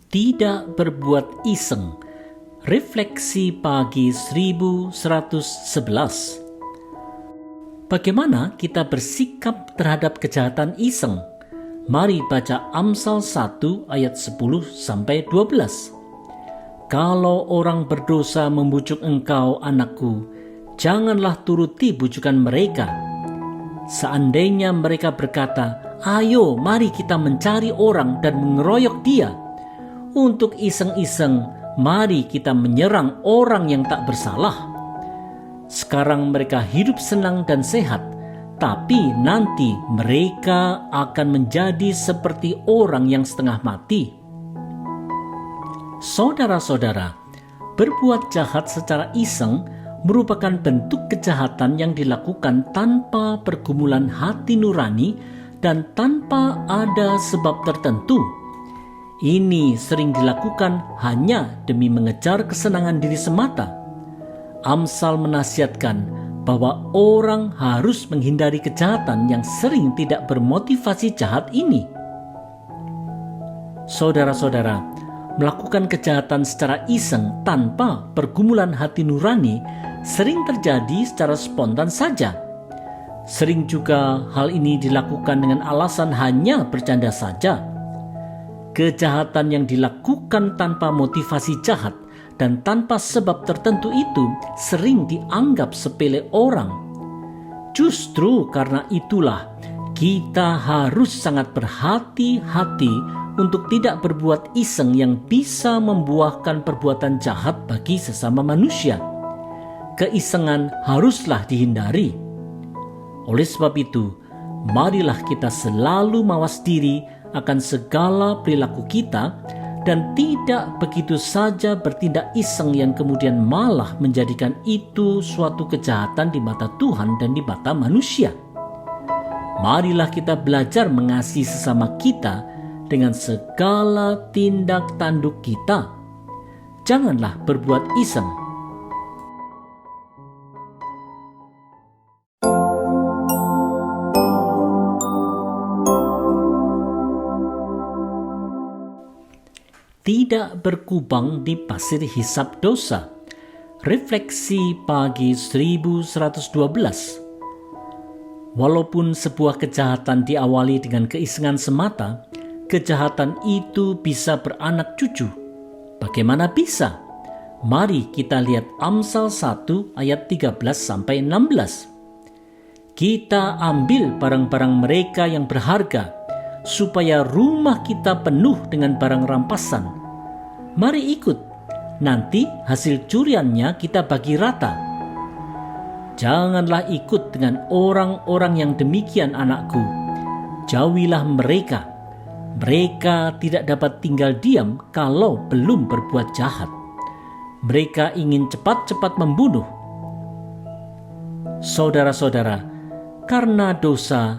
Tidak berbuat iseng. Refleksi pagi 1111. Bagaimana kita bersikap terhadap kejahatan iseng? Mari baca Amsal 1 ayat 10-12. Kalau orang berdosa membujuk engkau, anakku, janganlah turuti bujukan mereka. Seandainya mereka berkata, ayo mari kita mencari orang dan mengeroyok dia. Untuk iseng-iseng, mari kita menyerang orang yang tak bersalah. Sekarang mereka hidup senang dan sehat, tapi nanti mereka akan menjadi seperti orang yang setengah mati. Saudara-saudara, berbuat jahat secara iseng merupakan bentuk kejahatan yang dilakukan tanpa pergumulan hati nurani dan tanpa ada sebab tertentu. Ini sering dilakukan hanya demi mengejar kesenangan diri semata. Amsal menasihatkan bahwa orang harus menghindari kejahatan yang sering tidak bermotivasi jahat ini. Saudara-saudara, melakukan kejahatan secara iseng tanpa pergumulan hati nurani sering terjadi secara spontan saja. Sering juga hal ini dilakukan dengan alasan hanya bercanda saja. Kejahatan yang dilakukan tanpa motivasi jahat dan tanpa sebab tertentu itu sering dianggap sepele orang. Justru karena itulah kita harus sangat berhati-hati untuk tidak berbuat iseng yang bisa membuahkan perbuatan jahat bagi sesama manusia. Keisengan haruslah dihindari. Oleh sebab itu, marilah kita selalu mawas diri akan segala perilaku kita dan tidak begitu saja bertindak iseng yang kemudian malah menjadikan itu suatu kejahatan di mata Tuhan dan di mata manusia. Marilah kita belajar mengasihi sesama kita dengan segala tindak tanduk kita. Janganlah berbuat iseng. Tidak berkubang di pasir hisap dosa. Refleksi pagi 1112. Walaupun sebuah kejahatan diawali dengan keisengan semata, kejahatan itu bisa beranak cucu. Bagaimana bisa? Mari kita lihat Amsal 1 ayat 13-16. Kita ambil barang-barang mereka yang berharga, supaya rumah kita penuh dengan barang rampasan. Mari ikut, nanti hasil curiannya kita bagi rata. Janganlah ikut dengan orang-orang yang demikian, anakku. Jauhilah mereka. Mereka tidak dapat tinggal diam kalau belum berbuat jahat. Mereka ingin cepat-cepat membunuh. Saudara-saudara, karena dosa,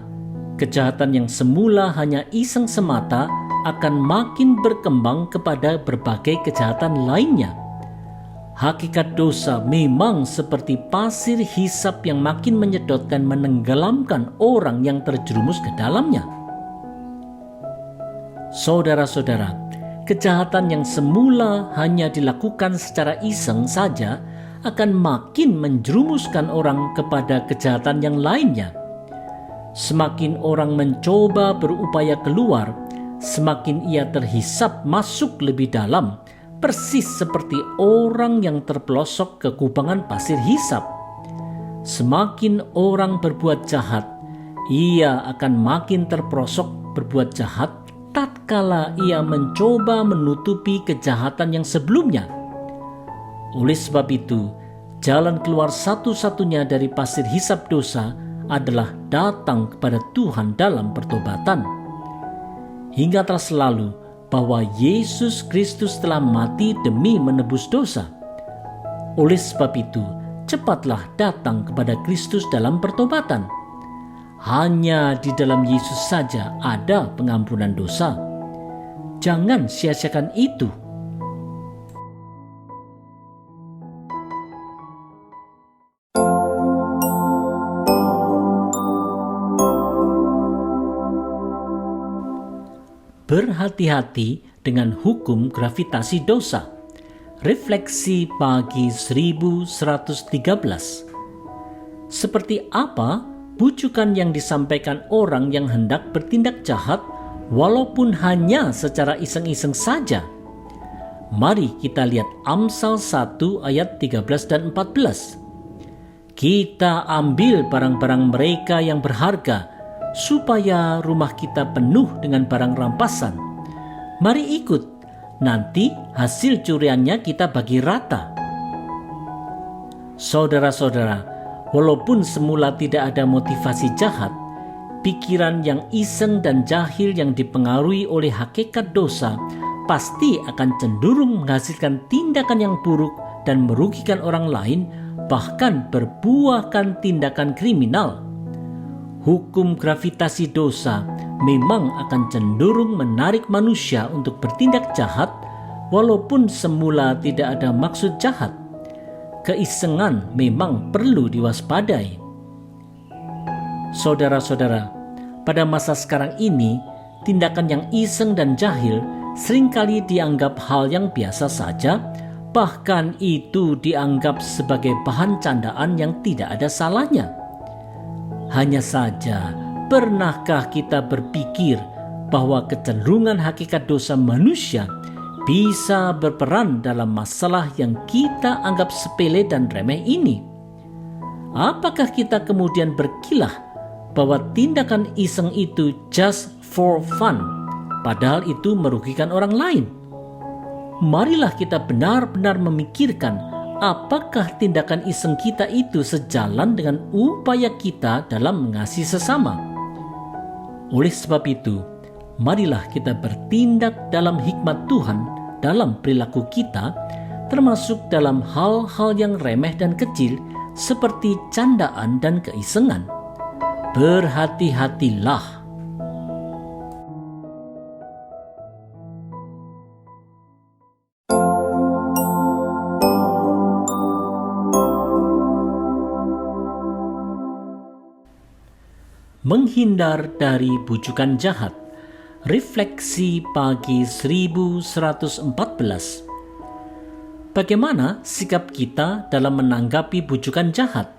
kejahatan yang semula hanya iseng semata akan makin berkembang kepada berbagai kejahatan lainnya. Hakikat dosa memang seperti pasir hisap yang makin menyedot dan menenggelamkan orang yang terjerumus ke dalamnya. Saudara-saudara, kejahatan yang semula hanya dilakukan secara iseng saja akan makin menjerumuskan orang kepada kejahatan yang lainnya. Semakin orang mencoba berupaya keluar, semakin ia terhisap masuk lebih dalam, persis seperti orang yang terpelosok ke kubangan pasir hisap. Semakin orang berbuat jahat, ia akan makin terperosok berbuat jahat tatkala ia mencoba menutupi kejahatan yang sebelumnya. Oleh sebab itu, jalan keluar satu-satunya dari pasir hisap dosa adalah datang kepada Tuhan dalam pertobatan. Ingatlah selalu bahwa Yesus Kristus telah mati demi menebus dosa. Oleh sebab itu, cepatlah datang kepada Kristus dalam pertobatan. Hanya di dalam Yesus saja ada pengampunan dosa. Jangan sia-siakan itu. Berhati-hati dengan hukum gravitasi dosa. Refleksi pagi 1113. Seperti apa bujukan yang disampaikan orang yang hendak bertindak jahat walaupun hanya secara iseng-iseng saja? Mari kita lihat Amsal 1 ayat 13 dan 14. Kita ambil barang-barang mereka yang berharga, supaya rumah kita penuh dengan barang rampasan. Mari ikut, nanti hasil curiannya kita bagi rata. Saudara-saudara, walaupun semula tidak ada motivasi jahat, pikiran yang iseng dan jahil yang dipengaruhi oleh hakikat dosa pasti akan cenderung menghasilkan tindakan yang buruk dan merugikan orang lain, bahkan berbuahkan tindakan kriminal. Hukum gravitasi dosa memang akan cenderung menarik manusia untuk bertindak jahat walaupun semula tidak ada maksud jahat. Keisengan memang perlu diwaspadai. Saudara-saudara, pada masa sekarang ini, tindakan yang iseng dan jahil seringkali dianggap hal yang biasa saja, bahkan itu dianggap sebagai bahan candaan yang tidak ada salahnya. Hanya saja, pernahkah kita berpikir bahwa kecenderungan hakikat dosa manusia bisa berperan dalam masalah yang kita anggap sepele dan remeh ini? Apakah kita kemudian berkilah bahwa tindakan iseng itu just for fun, padahal itu merugikan orang lain? Marilah kita benar-benar memikirkan apakah tindakan iseng kita itu sejalan dengan upaya kita dalam mengasihi sesama. Oleh sebab itu, marilah kita bertindak dalam hikmat Tuhan dalam perilaku kita, termasuk dalam hal-hal yang remeh dan kecil seperti candaan dan keisengan. Berhati-hatilah. Menghindar dari bujukan jahat. Refleksi pagi 1114. Bagaimana sikap kita dalam menanggapi bujukan jahat?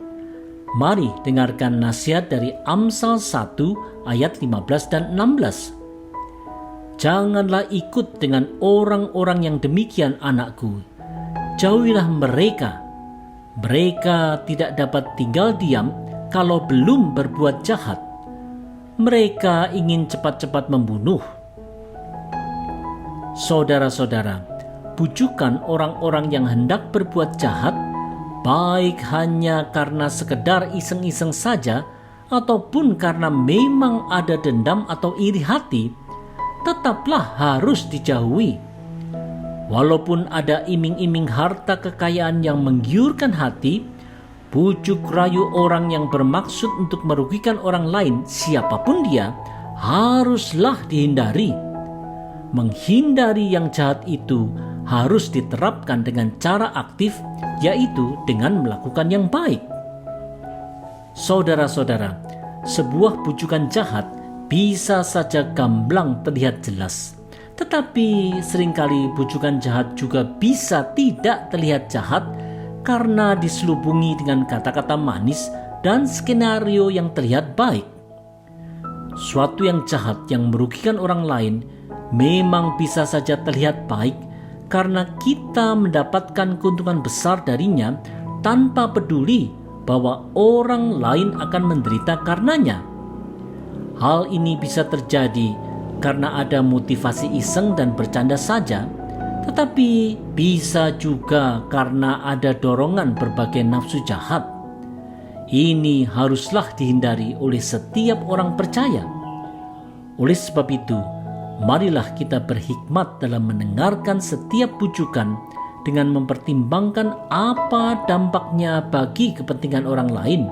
Mari dengarkan nasihat dari Amsal 1 ayat 15 dan 16. Janganlah ikut dengan orang-orang yang demikian, anakku. Jauhilah mereka. Mereka tidak dapat tinggal diam kalau belum berbuat jahat. Mereka ingin cepat-cepat membunuh. Saudara-saudara, bujukan orang-orang yang hendak berbuat jahat, baik hanya karena sekedar iseng-iseng saja ataupun karena memang ada dendam atau iri hati, tetaplah harus dijauhi. Walaupun ada iming-iming harta kekayaan yang menggiurkan hati, bujuk rayu orang yang bermaksud untuk merugikan orang lain, siapapun dia, haruslah dihindari. Menghindari yang jahat itu harus diterapkan dengan cara aktif, yaitu dengan melakukan yang baik. Saudara-saudara, sebuah bujukan jahat bisa saja gamblang terlihat jelas, tetapi seringkali bujukan jahat juga bisa tidak terlihat jahat karena diselubungi dengan kata-kata manis dan skenario yang terlihat baik. Suatu yang jahat yang merugikan orang lain memang bisa saja terlihat baik karena kita mendapatkan keuntungan besar darinya tanpa peduli bahwa orang lain akan menderita karenanya. Hal ini bisa terjadi karena ada motivasi iseng dan bercanda saja, tetapi bisa juga karena ada dorongan berbagai nafsu jahat. Ini haruslah dihindari oleh setiap orang percaya. Oleh sebab itu, marilah kita berhikmat dalam mendengarkan setiap bujukan dengan mempertimbangkan apa dampaknya bagi kepentingan orang lain.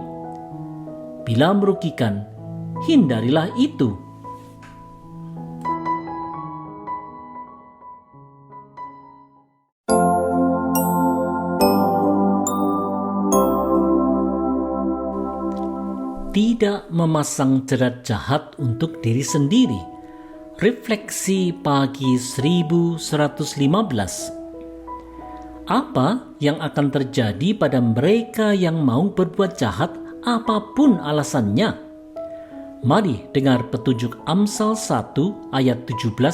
Bila merugikan, hindarilah itu. Tidak memasang jerat jahat untuk diri sendiri. Refleksi pagi 1115. Apa yang akan terjadi pada mereka yang mau berbuat jahat apapun alasannya? Mari dengar petunjuk Amsal 1 ayat 17-19.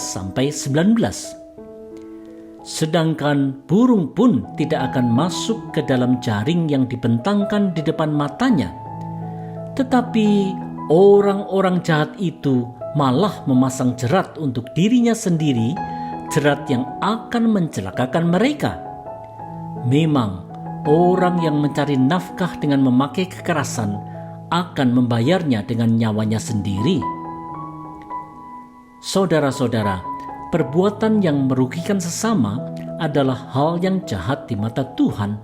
Sedangkan burung pun tidak akan masuk ke dalam jaring yang dibentangkan di depan matanya. Tetapi orang-orang jahat itu malah memasang jerat untuk dirinya sendiri, jerat yang akan mencelakakan mereka. Memang, orang yang mencari nafkah dengan memakai kekerasan akan membayarnya dengan nyawanya sendiri. Saudara-saudara, perbuatan yang merugikan sesama adalah hal yang jahat di mata Tuhan,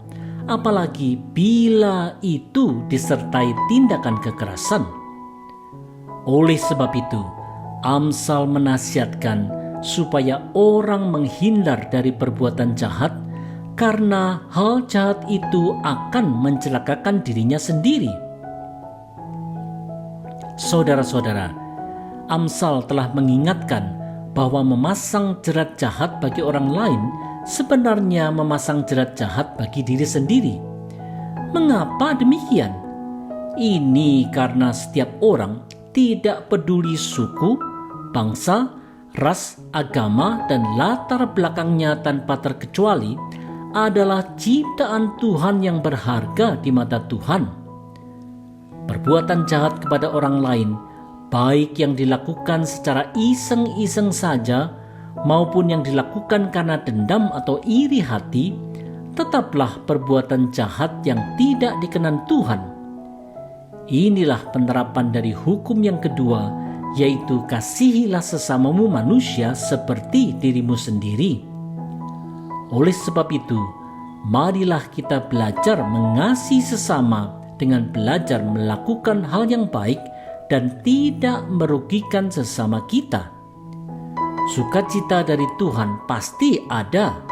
apalagi bila itu disertai tindakan kekerasan. Oleh sebab itu, Amsal menasihatkan supaya orang menghindar dari perbuatan jahat, karena hal jahat itu akan mencelakakan dirinya sendiri. Saudara-saudara, Amsal telah mengingatkan bahwa memasang jerat jahat bagi orang lain sebenarnya memasang jerat jahat bagi diri sendiri. Mengapa demikian? Ini karena setiap orang, tidak peduli suku, bangsa, ras, agama, dan latar belakangnya tanpa terkecuali, adalah ciptaan Tuhan yang berharga di mata Tuhan. Perbuatan jahat kepada orang lain, baik yang dilakukan secara iseng-iseng saja maupun yang dilakukan karena dendam atau iri hati, tetaplah perbuatan jahat yang tidak dikenan Tuhan. Inilah penerapan dari hukum yang kedua, yaitu kasihilah sesamamu manusia seperti dirimu sendiri. Oleh sebab itu, marilah kita belajar mengasihi sesama dengan belajar melakukan hal yang baik dan tidak merugikan sesama kita. Sukacita dari Tuhan pasti ada.